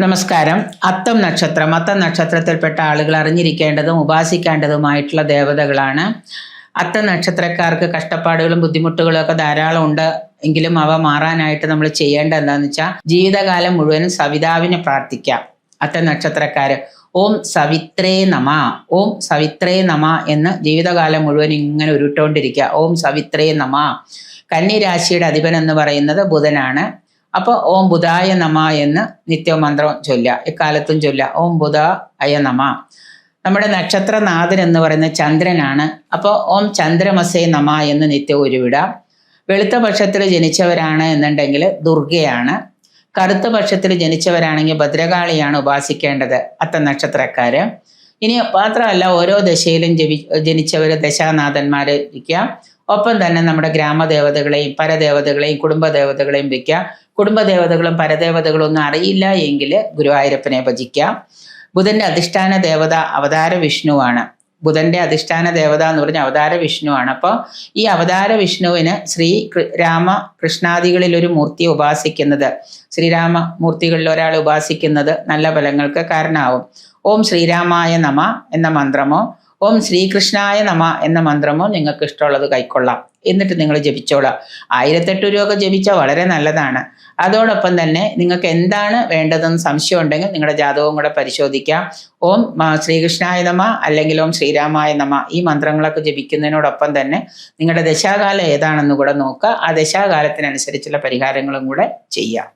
നമസ്കാരം. അത്തം നക്ഷത്രത്തിൽപ്പെട്ട ആളുകൾ അറിഞ്ഞിരിക്കേണ്ടതും ഉപാസിക്കേണ്ടതുമായിട്ടുള്ള ദേവതകളാണ്. അത്തം നക്ഷത്രക്കാർക്ക് കഷ്ടപ്പാടുകളും ബുദ്ധിമുട്ടുകളും ഒക്കെ ധാരാളം ഉണ്ട്. എങ്കിലും അവ മാറാനായിട്ട് നമ്മൾ ചെയ്യേണ്ടത് എന്താണെന്ന് വെച്ചാൽ ജീവിതകാലം മുഴുവനും സവിതാവിനെ പ്രാർത്ഥിക്കാം. അത്തം നക്ഷത്രക്കാര് ഓം സവിത്രേ നമ, ഓം സവിത്രേ നമ എന്ന് ജീവിതകാലം മുഴുവൻ ഇങ്ങനെ ഉരുട്ടോണ്ടിരിക്കുക. ഓം സവിത്രേ നമ. കന്നി രാശിയുടെ അധിപൻ എന്ന് പറയുന്നത് ബുധനാണ്. അപ്പോൾ ഓം ബുധായ നമ എന്ന് നിത്യവും മന്ത്രം ചൊല്ലുക, എക്കാലത്തും ചൊല്ലുക. ഓം ബുധായ നമ. നമ്മുടെ നക്ഷത്രനാഥൻ എന്ന് പറയുന്ന ചന്ദ്രനാണ്. അപ്പോൾ ഓം ചന്ദ്രമസേ നമ എന്ന് നിത്യവും ഉരുവിടാം. വെളുത്ത പക്ഷത്തിൽ ജനിച്ചവരാണ് എന്നുണ്ടെങ്കിൽ ദുർഗയാണ്. കറുത്ത പക്ഷത്തിൽ ജനിച്ചവരാണെങ്കിൽ ഭദ്രകാളിയാണ് ഉപാസിക്കേണ്ടത് അത്തം നക്ഷത്രക്കാര്. ഇനി മാത്രമല്ല, ഓരോ ദശയിലും ജനിച്ചവർ ദശാനാഥന്മാരെ ഇരിക്കുക. ഒപ്പം തന്നെ നമ്മുടെ ഗ്രാമദേവതകളെയും പരദേവതകളെയും കുടുംബദേവതകളെയും വയ്ക്കുക. കുടുംബദേവതകളും പരദേവതകളും ഒന്നും അറിയില്ല എങ്കിൽ ഗുരുവായൂരപ്പനെ ഭജിക്കാം. ബുധന്റെ അധിഷ്ഠാന ദേവത അവതാര വിഷ്ണുവാണ്. ബുധന്റെ അധിഷ്ഠാന ദേവത എന്ന് പറഞ്ഞ അവതാര വിഷ്ണുവാണ്. അപ്പോൾ ഈ അവതാര വിഷ്ണുവിന് രാമ കൃഷ്ണാദികളിൽ ഒരു മൂർത്തിയെ ഉപാസിക്കുന്നത്, ശ്രീരാമമൂർത്തികളിൽ ഒരാൾ ഉപാസിക്കുന്നത് നല്ല ഫലങ്ങൾക്ക് കാരണമാവും. ഓം ശ്രീരാമായ നമ എന്ന മന്ത്രമോ ഓം ശ്രീകൃഷ്ണായ നമ എന്ന മന്ത്രമോ നിങ്ങൾക്ക് ഇഷ്ടമുള്ളത് കൈക്കൊള്ളാം. എന്നിട്ട് നിങ്ങൾ ജപിച്ചോളാം. 1008 രൂപ ജപിച്ചാൽ വളരെ നല്ലതാണ്. അതോടൊപ്പം തന്നെ നിങ്ങൾക്ക് എന്താണ് വേണ്ടതെന്ന് സംശയം ഉണ്ടെങ്കിൽ നിങ്ങളുടെ ജാതകവും കൂടെ പരിശോധിക്കാം. ഓം ശ്രീകൃഷ്ണായ നമ അല്ലെങ്കിൽ ഓം ശ്രീരാമായ നമ ഈ മന്ത്രങ്ങളൊക്കെ ജപിക്കുന്നതിനോടൊപ്പം തന്നെ നിങ്ങളുടെ ദശാകാലം ഏതാണെന്ന് കൂടെ നോക്കുക. ആ ദശാകാലത്തിനനുസരിച്ചുള്ള പരിഹാരങ്ങളും കൂടെ ചെയ്യാം.